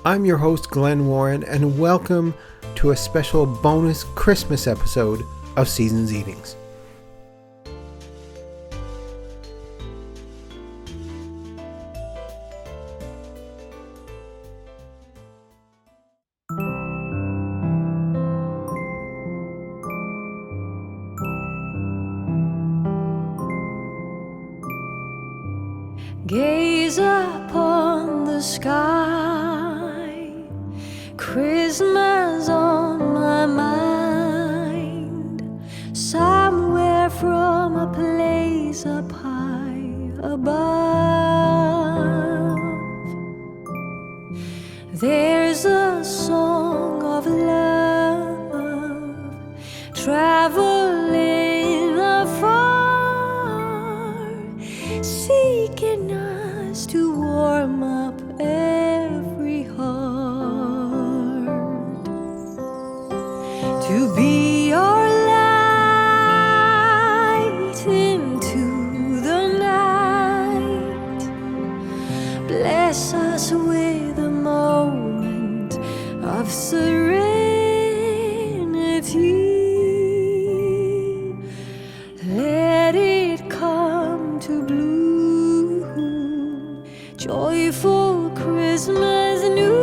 I'm your host, Glenn Warren, and welcome to a special bonus Christmas episode of Seasons Eatings. Gaze upon the sky, Christmas on my mind, somewhere from a place up high above. There's a song of love traveling afar, seeking us to warm up every heart, to be our light into the night. Bless us with a moment of serenity. Let it come to bloom, joyful Christmas news.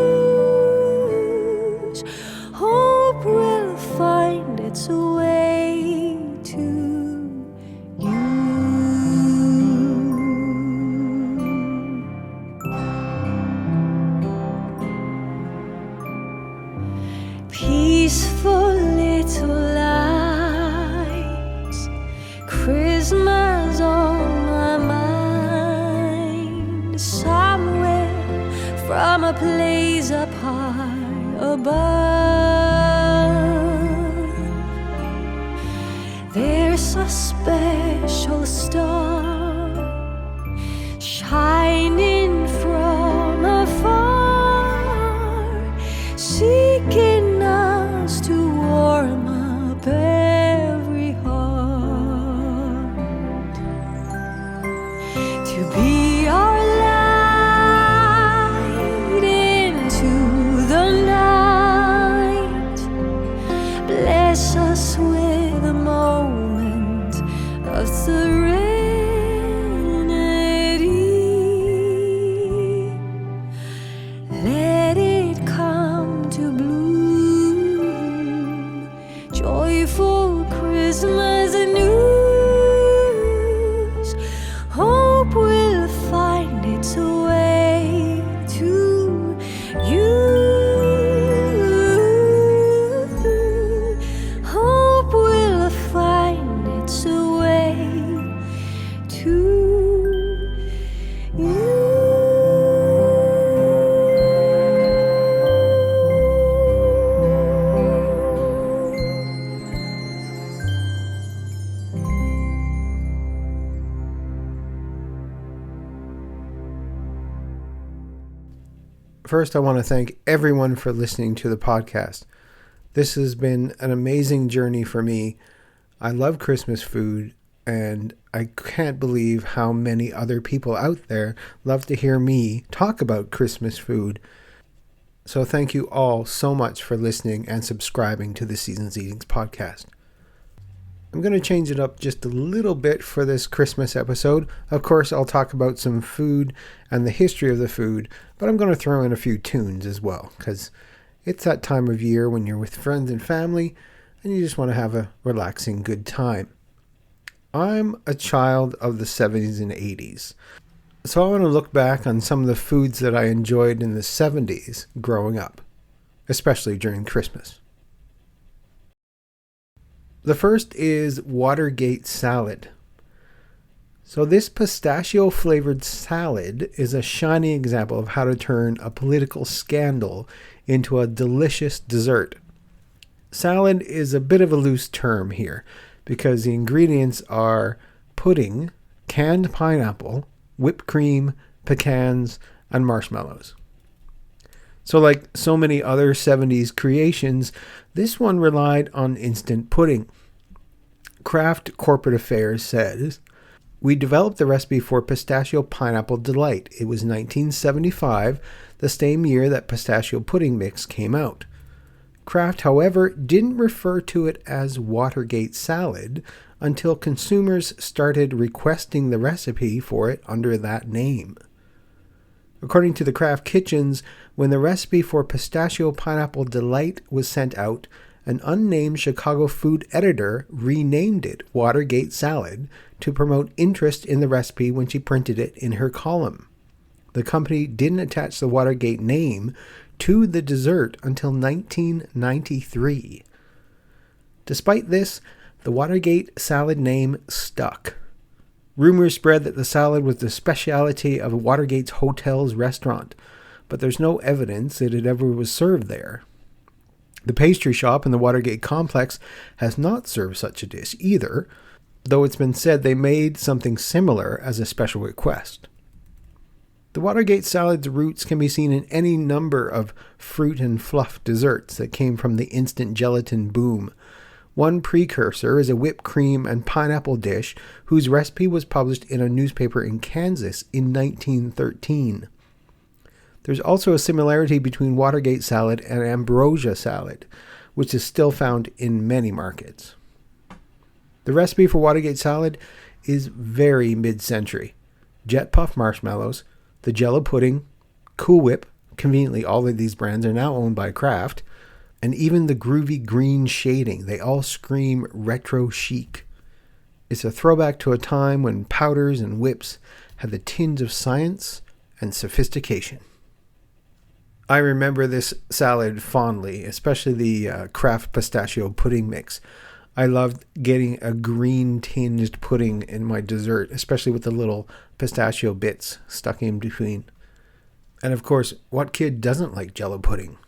Hope will find its way to you. Peaceful little lights, Christmas on my mind, somewhere from a place up high above. There's a special star shining from afar, seeking us to warm up every heart, to be our light into the night. Bless us with a moment of serenity. Let it come to bloom, joyful Christmas news. Hope will find its way to you. Hope will find its way to you. First, I want to thank everyone for listening to the podcast. This has been an amazing journey for me. I love Christmas food, and I can't believe how many other people out there love to hear me talk about Christmas food. So thank you all so much for listening and subscribing to the Seasons Eatings podcast. I'm going to change it up just a little bit for this Christmas episode. Of course, I'll talk about some food and the history of the food, but I'm going to throw in a few tunes as well, because it's that time of year when you're with friends and family and you just want to have a relaxing, good time. I'm a child of the 70s and 80s, so I want to look back on some of the foods that I enjoyed in the 70s growing up, especially during Christmas. The first is Watergate salad. So this pistachio-flavored salad is a shining example of how to turn a political scandal into a delicious dessert. Salad is a bit of a loose term here because the ingredients are pudding, canned pineapple, whipped cream, pecans, and marshmallows. So like so many other 70s creations, this one relied on instant pudding. Kraft Corporate Affairs says, we developed the recipe for pistachio pineapple delight. It was 1975, the same year that pistachio pudding mix came out. Kraft, however, didn't refer to it as Watergate salad until consumers started requesting the recipe for it under that name. According to the Kraft Kitchens, when the recipe for pistachio pineapple delight was sent out, an unnamed Chicago food editor renamed it Watergate salad to promote interest in the recipe when she printed it in her column. The company didn't attach the Watergate name to the dessert until 1993. Despite this, the Watergate salad name stuck. Rumors spread that the salad was the specialty of Watergate's hotel's restaurant, but there's no evidence that it ever was served there. The pastry shop in the Watergate complex has not served such a dish either, though it's been said they made something similar as a special request. The Watergate salad's roots can be seen in any number of fruit and fluff desserts that came from the instant gelatin boom. One precursor is a whipped cream and pineapple dish whose recipe was published in a newspaper in Kansas in 1913. There's also a similarity between Watergate salad and ambrosia salad, which is still found in many markets. The recipe for Watergate salad is very mid-century. Jet Puff marshmallows, the Jello pudding, Cool Whip, conveniently all of these brands are now owned by Kraft, and even the groovy green shading, they all scream retro chic. It's a throwback to a time when powders and whips had the tinge of science and sophistication. I remember this salad fondly, especially the Kraft pistachio pudding mix. I loved getting a green tinged pudding in my dessert, especially with the little pistachio bits stuck in between. And of course, what kid doesn't like Jello pudding?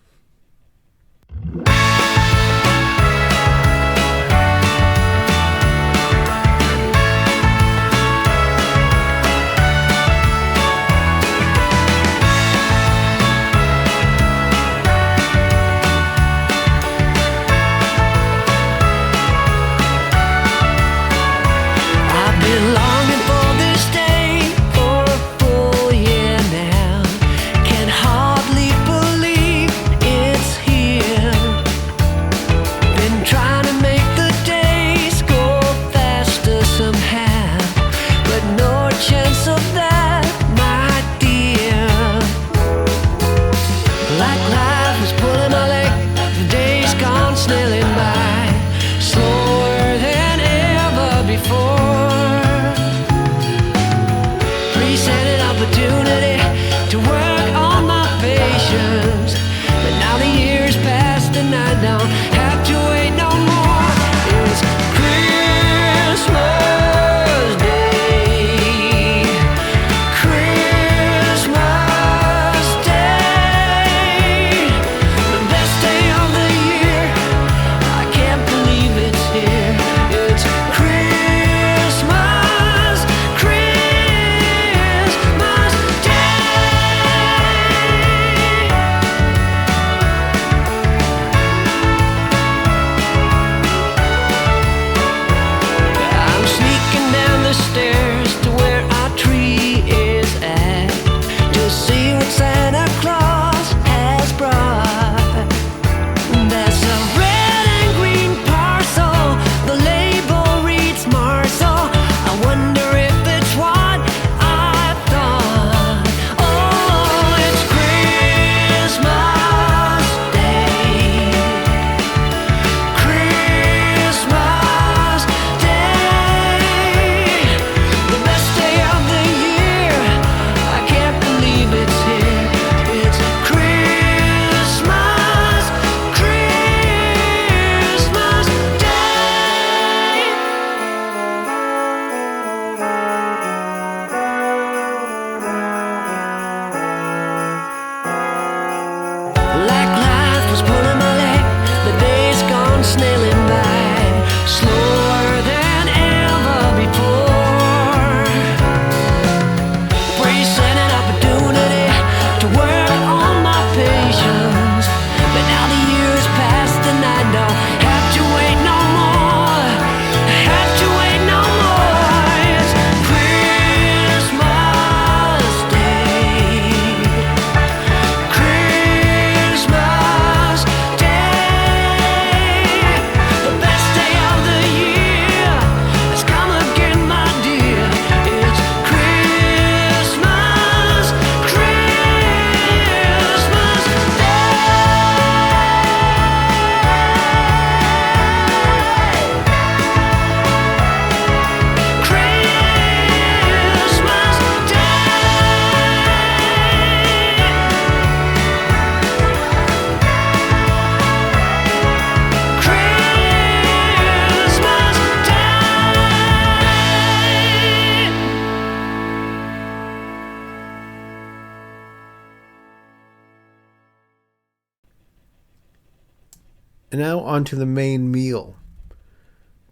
And now on to the main meal.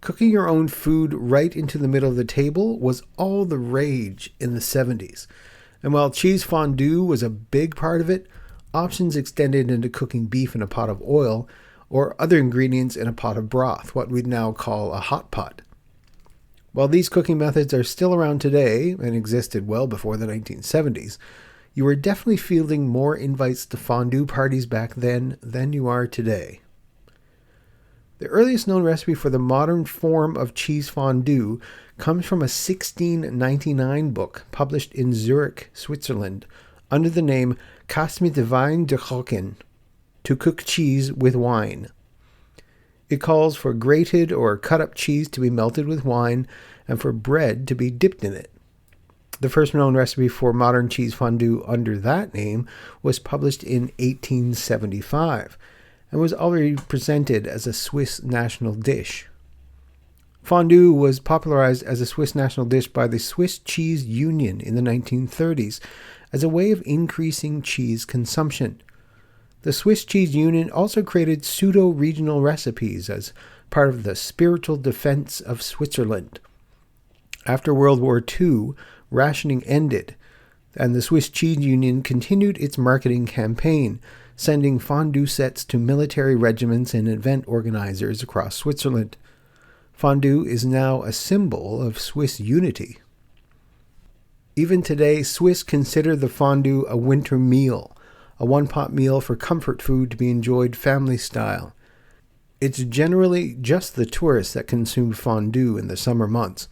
Cooking your own food right into the middle of the table was all the rage in the 70s. And while cheese fondue was a big part of it, options extended into cooking beef in a pot of oil or other ingredients in a pot of broth, what we'd now call a hot pot. While these cooking methods are still around today and existed well before the 1970s, you were definitely fielding more invites to fondue parties back then than you are today. The earliest known recipe for the modern form of cheese fondue comes from a 1699 book published in Zurich, Switzerland, under the name Käse mit Wein kochen, to cook cheese with wine. It calls for grated or cut-up cheese to be melted with wine and for bread to be dipped in it. The first known recipe for modern cheese fondue under that name was published in 1875 and was already presented as a Swiss national dish. Fondue was popularized as a Swiss national dish by the Swiss Cheese Union in the 1930s as a way of increasing cheese consumption. The Swiss Cheese Union also created pseudo-regional recipes as part of the spiritual defense of Switzerland. After World War II, rationing ended, and the Swiss Cheese Union continued its marketing campaign, sending fondue sets to military regiments and event organizers across Switzerland. Fondue is now a symbol of Swiss unity. Even today, Swiss consider the fondue a winter meal, a one-pot meal for comfort food to be enjoyed family style. It's generally just the tourists that consume fondue in the summer months.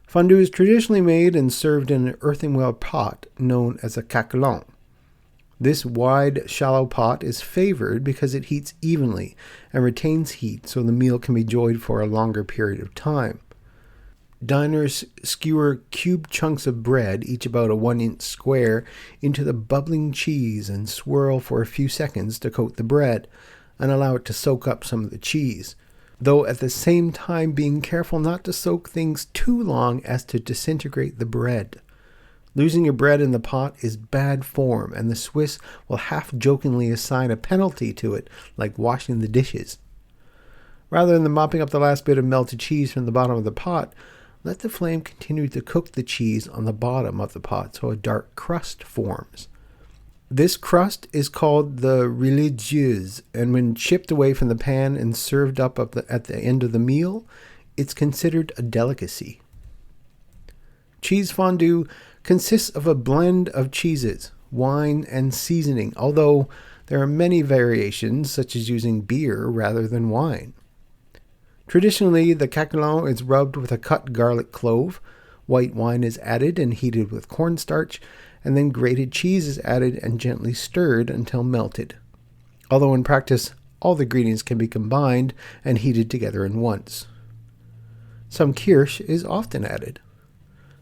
Fondue is traditionally made and served in an earthenware pot known as a caquelin. This wide, shallow pot is favored because it heats evenly and retains heat so the meal can be enjoyed for a longer period of time. Diners skewer cube chunks of bread, each about a 1-inch square, into the bubbling cheese and swirl for a few seconds to coat the bread and allow it to soak up some of the cheese, though at the same time being careful not to soak things too long as to disintegrate the bread. Losing your bread in the pot is bad form, and the Swiss will half-jokingly assign a penalty to it, like washing the dishes. Rather than mopping up the last bit of melted cheese from the bottom of the pot, let the flame continue to cook the cheese on the bottom of the pot so a dark crust forms. This crust is called the religieuse, and when chipped away from the pan and served up at the end of the meal, it's considered a delicacy. Cheese fondue consists of a blend of cheeses, wine, and seasoning, although there are many variations, such as using beer rather than wine. Traditionally, the caquelin is rubbed with a cut garlic clove, white wine is added and heated with cornstarch, and then grated cheese is added and gently stirred until melted. Although in practice, all the ingredients can be combined and heated together in once. Some kirsch is often added.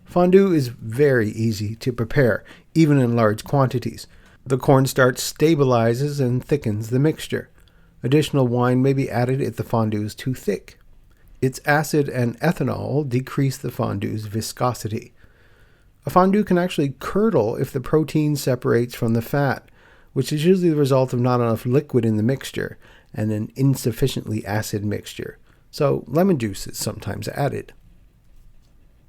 Fondue is very easy to prepare, even in large quantities. The cornstarch stabilizes and thickens the mixture. Additional wine may be added if the fondue is too thick. Its acid and ethanol decrease the fondue's viscosity. A fondue can actually curdle if the protein separates from the fat, which is usually the result of not enough liquid in the mixture and an insufficiently acid mixture. So lemon juice is sometimes added.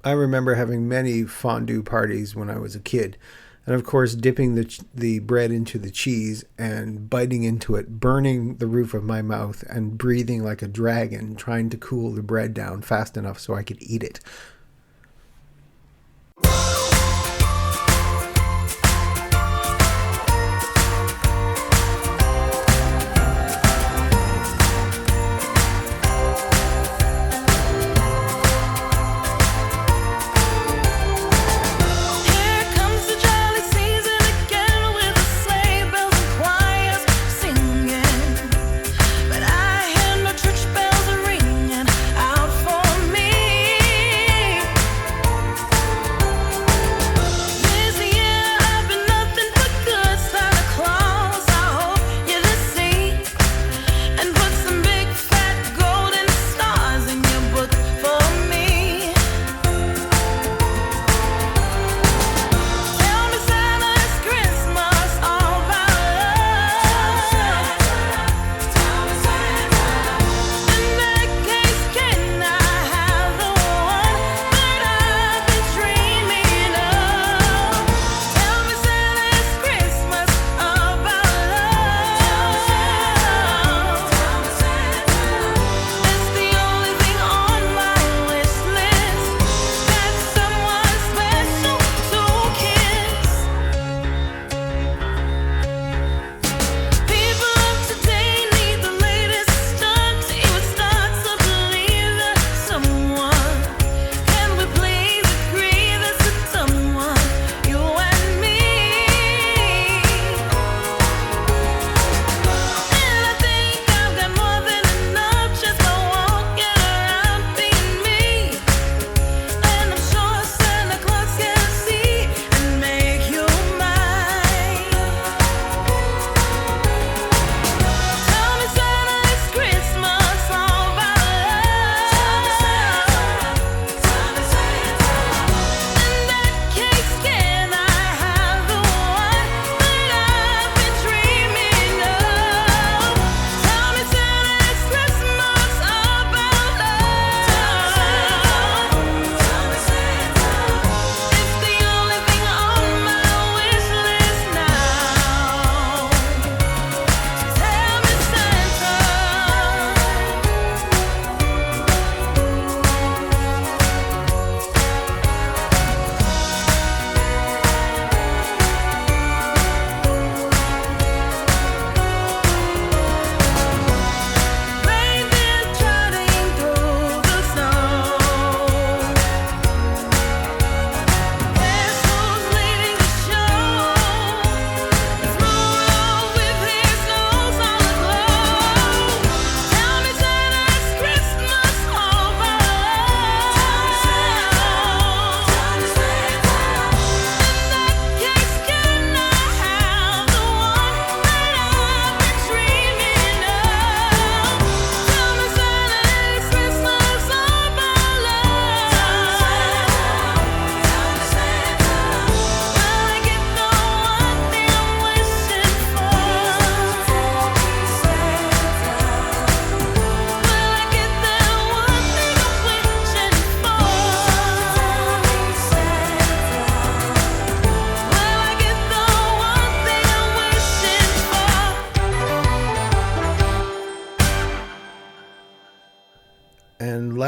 I remember having many fondue parties when I was a kid, and of course dipping the bread into the cheese and biting into it, burning the roof of my mouth and breathing like a dragon, trying to cool the bread down fast enough so I could eat it.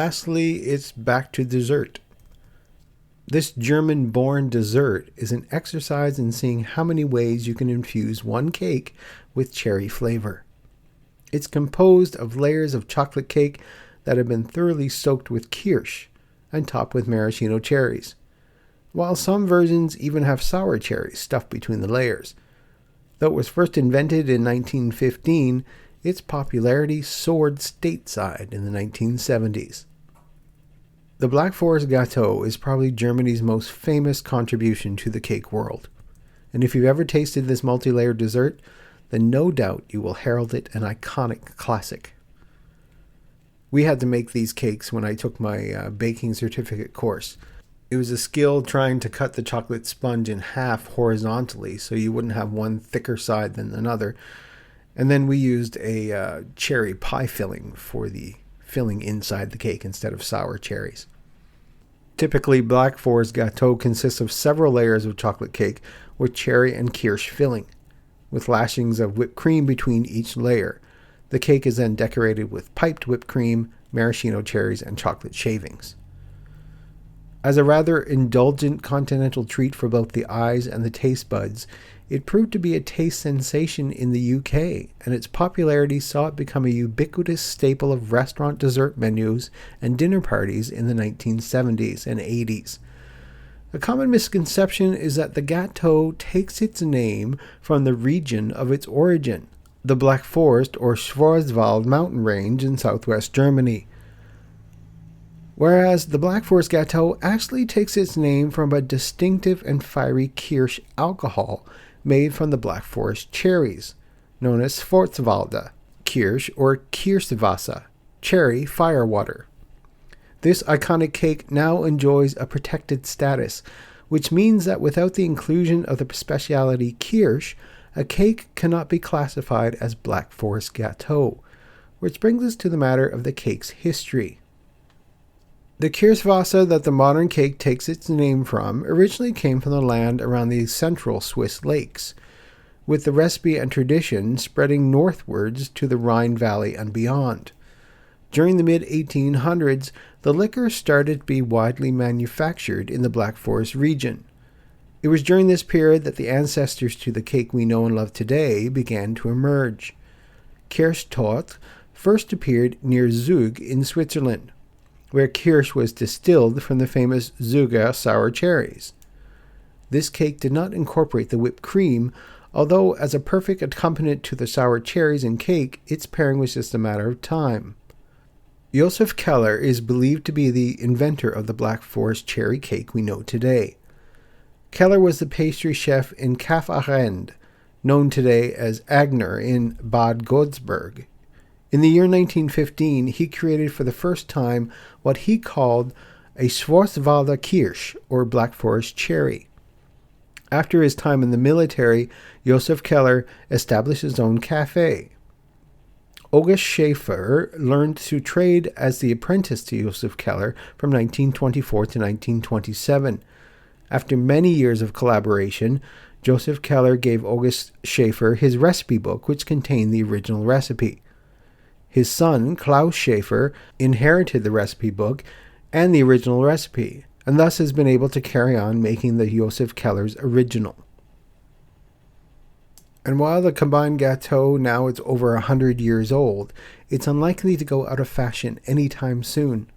lastly, it's back to dessert. This German-born dessert is an exercise in seeing how many ways you can infuse one cake with cherry flavor. It's composed of layers of chocolate cake that have been thoroughly soaked with kirsch and topped with maraschino cherries, while some versions even have sour cherries stuffed between the layers. Though it was first invented in 1915, its popularity soared stateside in the 1970s. The Black Forest Gâteau is probably Germany's most famous contribution to the cake world. And if you've ever tasted this multi-layered dessert, then no doubt you will herald it an iconic classic. We had to make these cakes when I took my baking certificate course. It was a skill trying to cut the chocolate sponge in half horizontally so you wouldn't have one thicker side than another. And then we used a cherry pie filling for the filling inside the cake instead of sour cherries. Typically, Black Forest Gâteau consists of several layers of chocolate cake with cherry and kirsch filling, with lashings of whipped cream between each layer. The cake is then decorated with piped whipped cream, maraschino cherries, and chocolate shavings. As a rather indulgent continental treat for both the eyes and the taste buds, it proved to be a taste sensation in the UK, and its popularity saw it become a ubiquitous staple of restaurant dessert menus and dinner parties in the 1970s and 80s. A common misconception is that the gâteau takes its name from the region of its origin, the Black Forest or Schwarzwald mountain range in southwest Germany. Whereas the Black Forest Gâteau actually takes its name from a distinctive and fiery kirsch alcohol made from the Black Forest cherries, known as Schwarzwälder Kirsch or Kirschwasser, cherry firewater. This iconic cake now enjoys a protected status, which means that without the inclusion of the specialty kirsch, a cake cannot be classified as Black Forest Gâteau, which brings us to the matter of the cake's history. The Kirschwasser that the modern cake takes its name from originally came from the land around the central Swiss lakes, with the recipe and tradition spreading northwards to the Rhine Valley and beyond. During the mid-1800s, the liquor started to be widely manufactured in the Black Forest region. It was during this period that the ancestors to the cake we know and love today began to emerge. Kirschtorte first appeared near Zug in Switzerland, where kirsch was distilled from the famous Zuger sour cherries. This cake did not incorporate the whipped cream, although as a perfect accompaniment to the sour cherries and cake, its pairing was just a matter of time. Josef Keller is believed to be the inventor of the Black Forest cherry cake we know today. Keller was the pastry chef in Kaff-Arend, known today as Agner in Bad Godesberg. In the year 1915, he created for the first time what he called a Schwarzwälder Kirsch, or Black Forest cherry. After his time in the military, Josef Keller established his own cafe. August Schaefer learned to trade as the apprentice to Josef Keller from 1924 to 1927. After many years of collaboration, Josef Keller gave August Schaefer his recipe book, which contained the original recipe. His son, Klaus Schaefer, inherited the recipe book and the original recipe, and thus has been able to carry on making the Josef Keller's original. And while the combined gâteau now is over 100 years old, it's unlikely to go out of fashion anytime soon.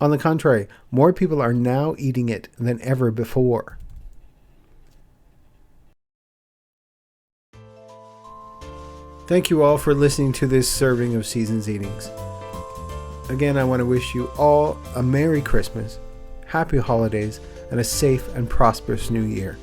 On the contrary, more people are now eating it than ever before. Thank you all for listening to this serving of Seasons Eatings. Again, I want to wish you all a Merry Christmas, Happy Holidays, and a safe and prosperous New Year.